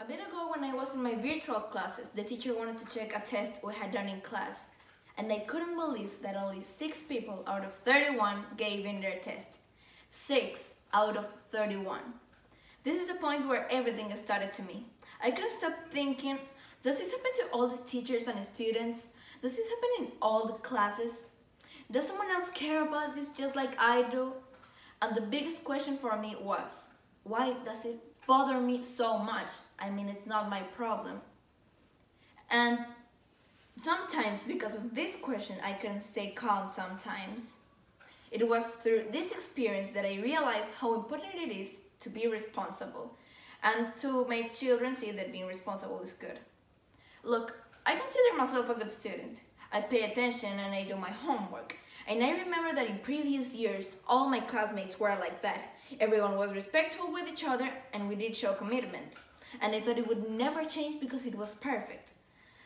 A bit ago when I was in my virtual classes, the teacher wanted to check a test we had done in class. And I couldn't believe that only 6 people out of 31 gave in their test. 6 out of 31. This is the point where everything started to me. I couldn't stop thinking, does this happen to all the teachers and students? Does this happen in all the classes? Does someone else care about this just like I do? And the biggest question for me was, why does it bother me so much? I mean, it's not my problem. And sometimes, because of this question, I couldn't stay calm sometimes. It was through this experience that I realized how important it is to be responsible and to make children see that being responsible is good. Look, I consider myself a good student. I pay attention and I do my homework. And I remember that in previous years, all my classmates were like that. Everyone was respectful with each other and we did show commitment. And I thought it would never change because it was perfect.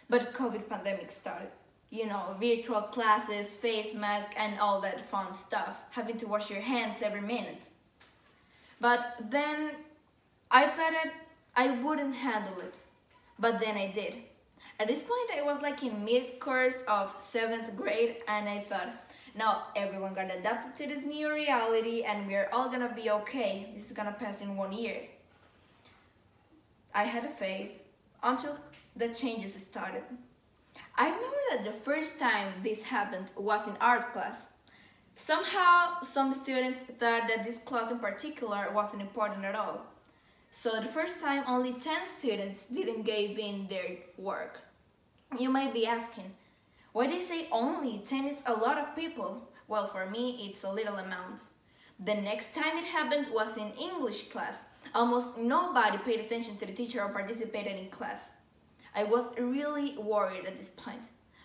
But COVID pandemic started. You know, virtual classes, face mask and all that fun stuff. Having to wash your hands every minute. But then I thought that I wouldn't handle it. But then I did. At this point I was like in mid-course of 7th grade and I thought, now everyone got adapted to this new reality and we're all gonna be okay. This is gonna pass in 1 year. I had a faith until the changes started. I remember that the first time this happened was in art class. Somehow some students thought that this class in particular wasn't important at all. So the first time only 10 students didn't give in their work. You might be asking, why they say only? 10 is a lot of people. Well, for me, it's a little amount. The next time it happened was in English class. Almost nobody paid attention to the teacher or participated in class. I was really worried at this point.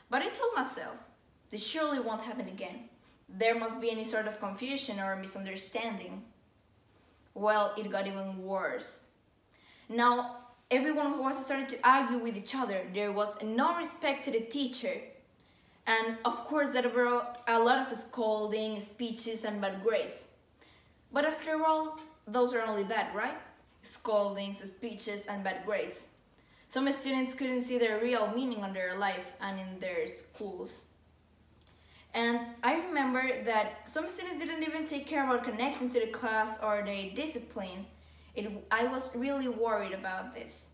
But I told myself, this surely won't happen again. There must be any sort of confusion or misunderstanding. Well, it got even worse. Now, everyone was starting to argue with each other. There was no respect to the teacher. And of course there were a lot of scolding, speeches and bad grades. But after all, those are only that, right? Scoldings, speeches and bad grades. Some students couldn't see the real meaning on their lives and in their schools. And I remember that some students didn't even take care about connecting to the class or their discipline. I was really worried about this.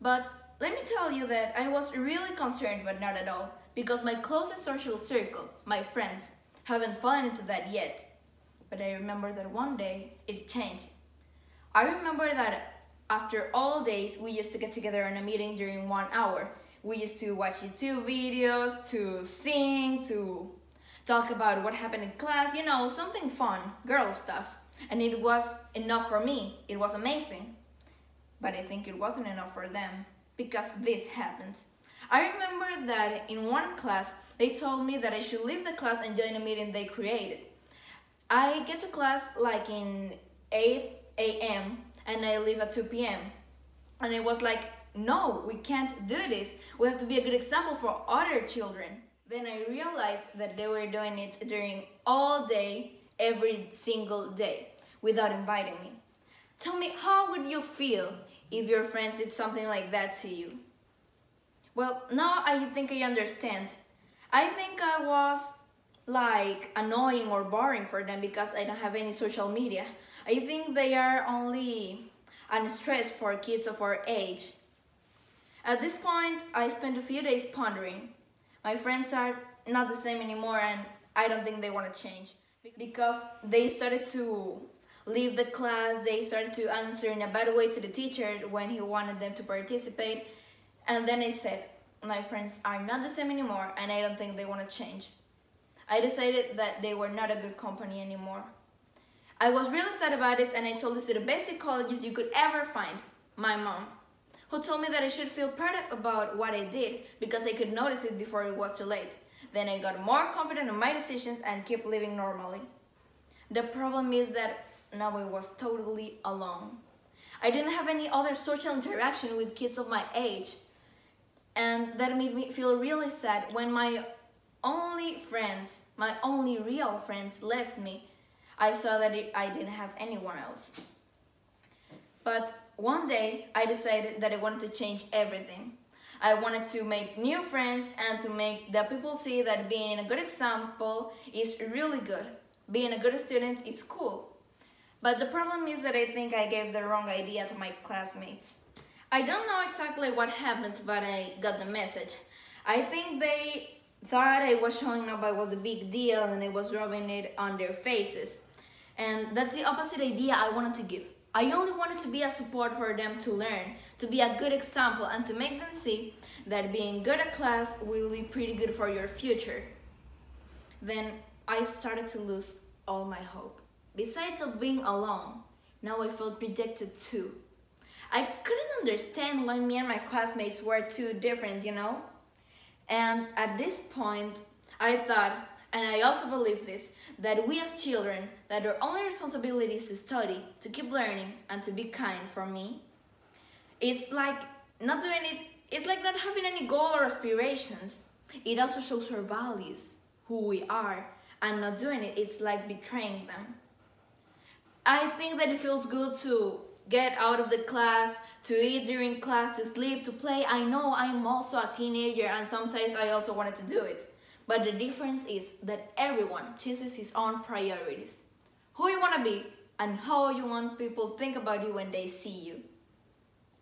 But let me tell you that I was really concerned, but not at all, because my closest social circle, my friends, haven't fallen into that yet. But I remember that one day it changed. I remember that after all days we used to get together in a meeting during 1 hour. We used to watch YouTube videos, to sing, to talk about what happened in class, you know, something fun, girl stuff. And it was enough for me. It was amazing. But I think it wasn't enough for them, because this happens. I remember that in one class, they told me that I should leave the class and join a meeting they created. I get to class like in 8 a.m. and I leave at 2 p.m. And it was like, no, we can't do this. We have to be a good example for other children. Then I realized that they were doing it during all day, every single day, without inviting me. Tell me, how would you feel if your friends did something like that to you? Well, now I think I understand. I think I was like annoying or boring for them because I don't have any social media. I think they are only a stress for kids of our age. At this point, I spent a few days pondering. My friends are not the same anymore and I don't think they want to change. Because they started to leave the class, they started to answer in a bad way to the teacher when he wanted them to participate. And then I said, my friends are not the same anymore and I don't think they want to change. I decided that they were not a good company anymore. I was really sad about this and I told this to the best psychologist you could ever find, my mom, who told me that I should feel proud about what I did because I could notice it before it was too late. Then I got more confident in my decisions and kept living normally. The problem is that now I was totally alone. I didn't have any other social interaction with kids of my age. And that made me feel really sad when my only friends, my only real friends left me. I saw that I didn't have anyone else. But one day I decided that I wanted to change everything. I wanted to make new friends and to make the people see that being a good example is really good. Being a good student is cool. But the problem is that I think I gave the wrong idea to my classmates. I don't know exactly what happened, but I got the message. I think they thought I was showing up, I was a big deal, and I was rubbing it on their faces. And that's the opposite idea I wanted to give. I only wanted to be a support for them to learn, to be a good example, and to make them see that being good at class will be pretty good for your future. Then I started to lose all my hope. Besides of being alone, now I felt rejected too. I couldn't understand why me and my classmates were too different, you know? And at this point, I thought, and I also believe this, that we as children, that our only responsibility is to study, to keep learning, and to be kind. For me, it's like not doing it, it's like not having any goal or aspirations. It also shows our values, who we are, and not doing it, it's like betraying them. I think that it feels good to get out of the class, to eat during class, to sleep, to play. I know I'm also a teenager and sometimes I also wanted to do it. But the difference is that everyone chooses his own priorities. Who you want to be and how you want people to think about you when they see you.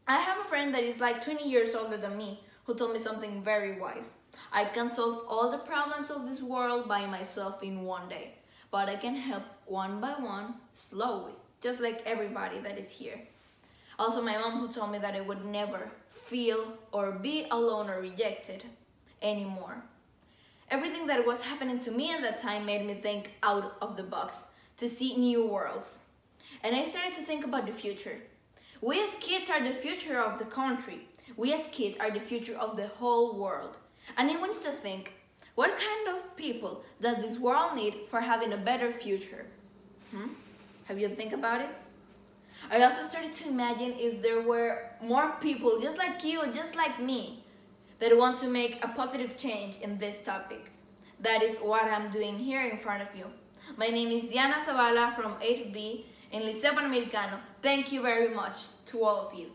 I have a friend that is like 20 years older than me who told me something very wise. I can solve all the problems of this world by myself in one day, but I can help one by one, slowly, just like everybody that is here. Also, my mom who told me that I would never feel or be alone or rejected anymore. Everything that was happening to me at that time made me think out of the box, to see new worlds. And I started to think about the future. We as kids are the future of the country. We as kids are the future of the whole world. And I want you to think, what kind of people does this world need for having a better future? Have you think about it? I also started to imagine if there were more people just like you, just like me, that want to make a positive change in this topic. That is what I'm doing here in front of you. My name is Zabala from 8th B in Liceo Panamericano. Thank you very much to all of you.